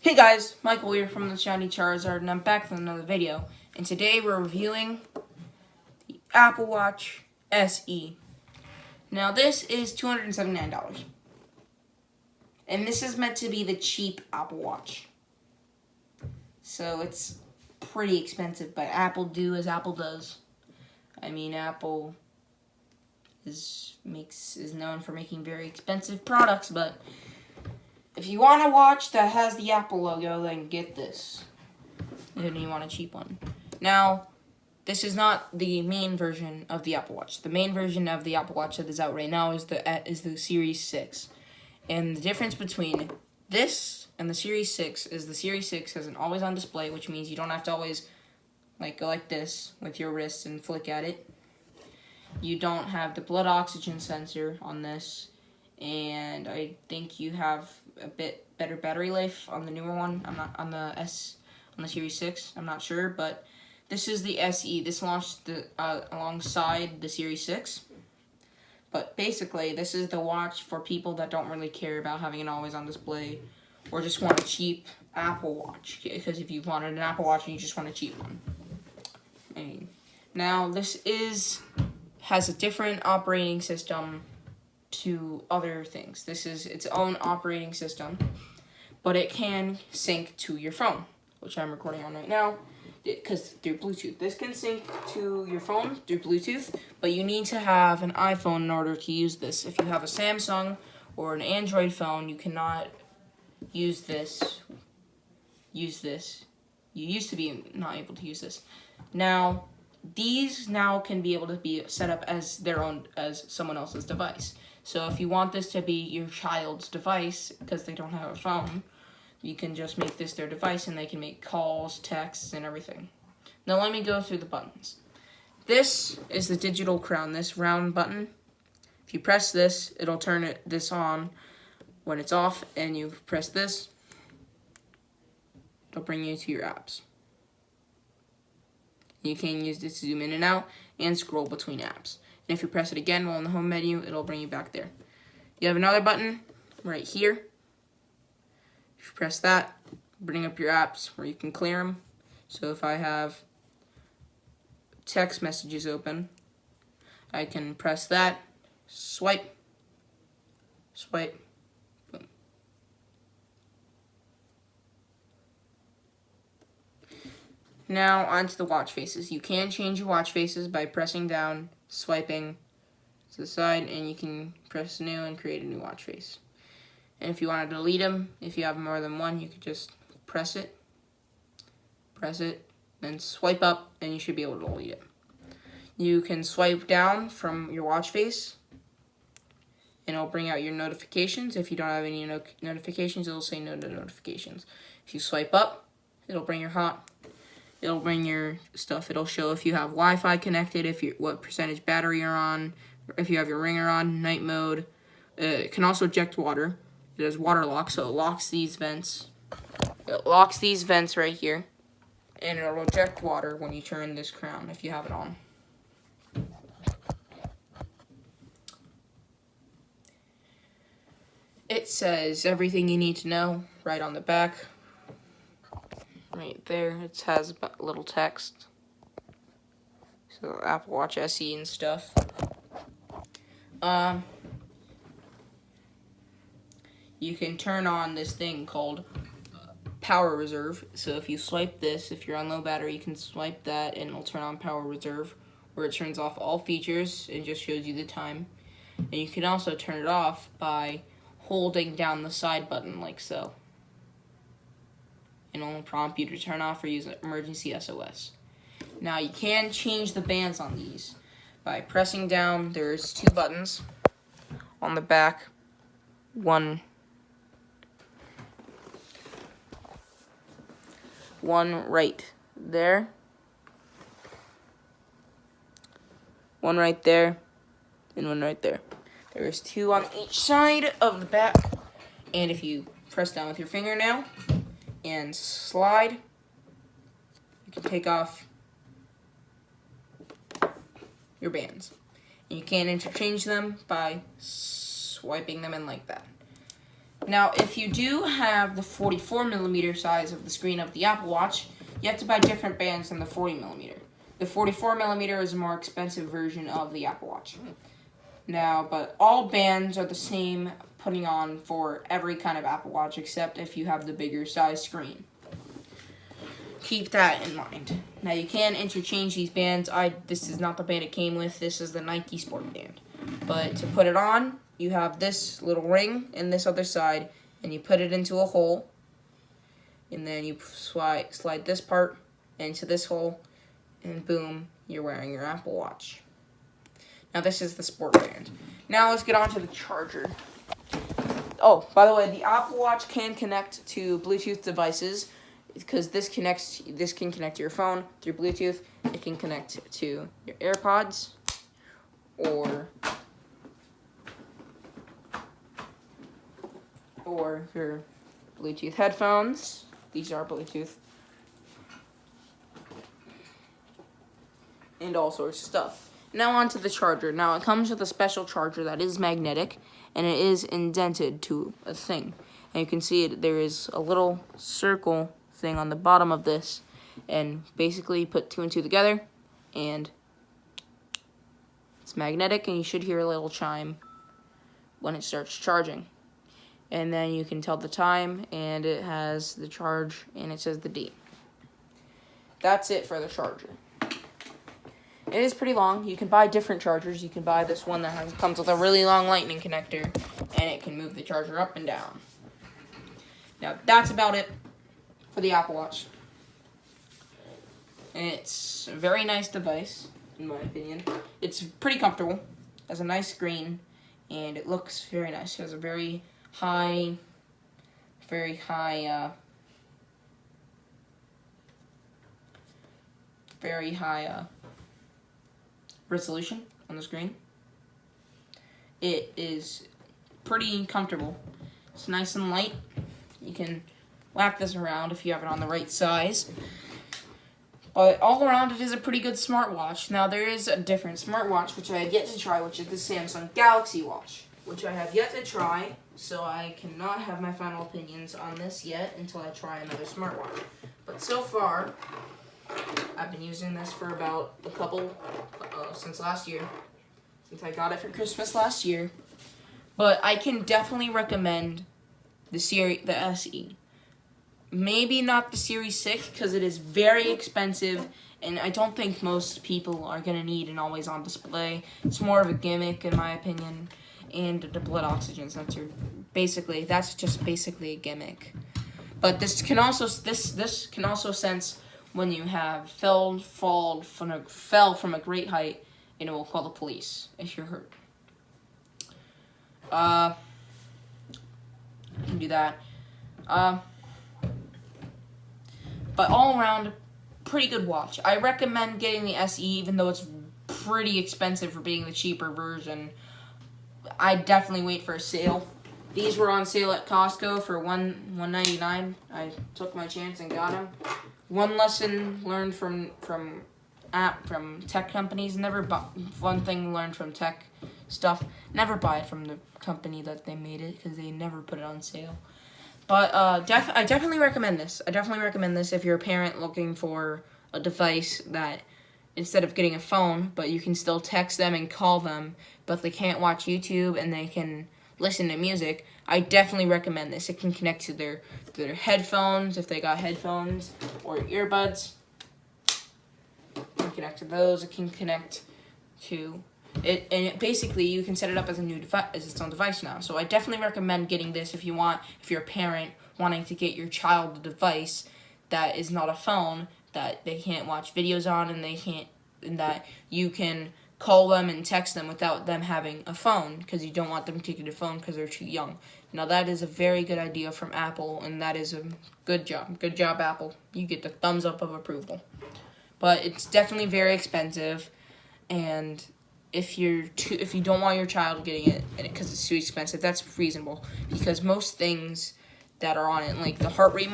Hey guys, Michael here from the Shiny Charizard, and I'm back with another video. And today we're reviewing the Apple Watch SE. Now this is $279. And this is meant to be the cheap Apple Watch. So it's pretty expensive, but Apple do as Apple does. I mean, Apple is known for making very expensive products, but if you want a watch that has the Apple logo, then get this. If you want a cheap one. Now, this is not the main version of the Apple Watch. The main version of the Apple Watch that is out right now is the Series 6. And the difference between this and the Series 6 is the Series 6 has an always-on display, which means you don't have to always go like this with your wrist and flick at it. You don't have the blood oxygen sensor on this. And I think you have a bit better battery life on the newer one. I'm not on the Series 6. I'm not sure, but this is the SE. This launched alongside the Series 6. But basically, this is the watch for people that don't really care about having an always-on display, or just want a cheap Apple Watch. Because if you wanted an Apple Watch and you just want a cheap one. Now this has a different operating system to other things. This is its own operating system, but it can sync to your phone, which I'm recording on right now, because through Bluetooth. This can sync to your phone through Bluetooth, but you need to have an iPhone in order to use this. If you have a Samsung or an Android phone, you cannot use this. You used to be not able to use this. Now, these can be able to be set up as someone else's device. So if you want this to be your child's device, because they don't have a phone, you can just make this their device and they can make calls, texts, and everything. Now let me go through the buttons. This is the digital crown, this round button. If you press this, it'll turn this on. When it's off and you press this, it'll bring you to your apps. You can use this to zoom in and out and scroll between apps. And if you press it again while in the home menu, it'll bring you back there. You have another button right here. If you press that, bring up your apps where you can clear them. So if I have text messages open, I can press that, swipe, swipe, boom. Now onto the watch faces. You can change your watch faces by pressing down, swiping to the side, and you can press new and create a new watch face. And if you want to delete them, if you have more than one, you could just press it, then swipe up, and you should be able to delete it. You can swipe down from your watch face, and it'll bring out your notifications. If you don't have any notifications, it'll say no to notifications. If you swipe up, it'll bring it'll bring your stuff. It'll show if you have Wi-Fi connected, what percentage battery you're on, if you have your ringer on, night mode. It can also eject water. It has water lock, so it locks these vents. It locks these vents right here, and it'll eject water when you turn this crown if you have it on. It says everything you need to know right on the back. Right there, it has a little text. So Apple Watch SE and stuff. You can turn on this thing called Power Reserve. So if you swipe this, if you're on low battery, you can swipe that and it'll turn on Power Reserve, where it turns off all features and just shows you the time. And you can also turn it off by holding down the side button like so. And it'll prompt you to turn off or use emergency SOS. Now you can change the bands on these by pressing down. There's two buttons on the back. One right there. One right there. And one right there. There's two on each side of the back. And if you press down with your fingernail and slide, you can take off your bands. And you can interchange them by swiping them in like that. Now, if you do have the 44mm size of the screen of the Apple Watch, you have to buy different bands than the 40mm. The 44mm is a more expensive version of the Apple Watch. Now, but all bands are the same putting on for every kind of Apple Watch except if you have the bigger size screen. Keep that in mind. Now, you can interchange these bands. This is not the band it came with. This is the Nike Sport band. But to put it on, you have this little ring in this other side, and you put it into a hole, and then you slide this part into this hole, and boom, you're wearing your Apple Watch. Now, this is the Sport band. Now, let's get on to the charger. Oh, by the way, the Apple Watch can connect to Bluetooth devices, because this can connect to your phone through Bluetooth. It can connect to your AirPods or your Bluetooth headphones. These are Bluetooth. And all sorts of stuff. Now on to the charger. Now it comes with a special charger that is magnetic, and it is indented to a thing. And you can see it. There is a little circle thing on the bottom of this, and basically put 2 and 2 together, and it's magnetic, and you should hear a little chime when it starts charging. And then you can tell the time, and it has the charge, and it says the date. That's it for the charger. It is pretty long. You can buy different chargers. You can buy this one that comes with a really long lightning connector, and it can move the charger up and down. Now, that's about it for the Apple Watch. And it's a very nice device, in my opinion. It's pretty comfortable, has a nice screen, and it looks very nice. It has a very high resolution on the screen. It is pretty comfortable. It's nice and light. You can whack this around if you have it on the right size. But all around, it is a pretty good smartwatch. Now, there is a different smartwatch, which I have yet to try, which is the Samsung Galaxy Watch, which I have yet to try, so I cannot have my final opinions on this yet until I try another smartwatch. But so far, I've been using this for about a couple, since last year, since I got it for Christmas last year. But I can definitely recommend the SE. Maybe not the Series 6, because it is very expensive, and I don't think most people are going to need an always-on display. It's more of a gimmick, in my opinion, and the blood oxygen sensor. That's just basically a gimmick. But this can also sense when you have fell from a great height, and it will call the police if you're hurt. You can do that. But all around, pretty good watch. I recommend getting the SE, even though it's pretty expensive for being the cheaper version. I definitely wait for a sale. These were on sale at Costco for $1.99. I took my chance and got them. One lesson learned from tech companies: one thing learned from tech stuff: never buy it from the company that they made it, because they never put it on sale. But I definitely recommend this. I definitely recommend this if you're a parent looking for a device that, instead of getting a phone, but you can still text them and call them, but they can't watch YouTube and they can listen to music. I definitely recommend this. It can connect to their headphones, if they got headphones, or earbuds. It can connect to those. It can connect to it, and basically you can set it up as its own device now. So I definitely recommend getting this if you're a parent wanting to get your child a device that is not a phone, that they can't watch videos on, and that you can call them and text them without them having a phone, because you don't want them to get a phone because they're too young. Now, that is a very good idea from Apple, and that is a good job. Good job, Apple. You get the thumbs up of approval. But it's definitely very expensive, and if you don't want your child getting it because it's too expensive, that's reasonable, because most things that are on it, like the heart rate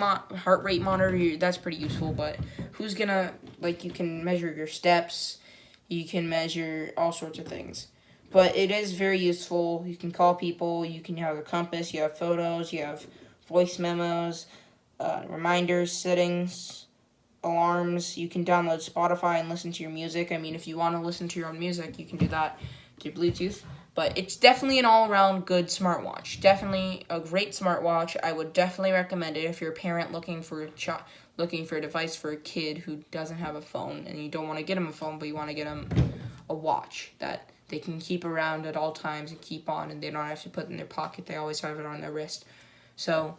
monitor, that's pretty useful, but who's gonna, you can measure your steps, you can measure all sorts of things. but it is very useful. You can call people, you can have a compass, you have photos, you have voice memos, reminders, settings, alarms. You can download Spotify and listen to your music. I mean, if you want to listen to your own music, you can do that through Bluetooth. But it's definitely an all-around good smartwatch. Definitely a great smartwatch. I would definitely recommend it if you're a parent looking for a device for a kid who doesn't have a phone, and you don't want to get him a phone, but you want to get him a watch that they can keep around at all times and keep on, and they don't have to put in their pocket. They always have it on their wrist. So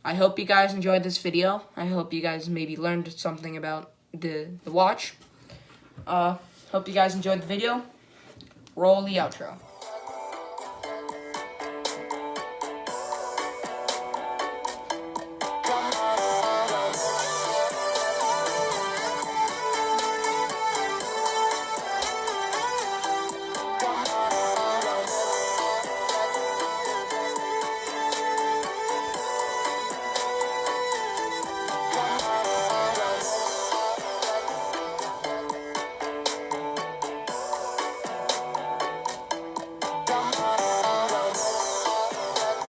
I hope you guys enjoyed this video. I hope you guys maybe learned something about the watch. Hope you guys enjoyed the video. Roll the outro.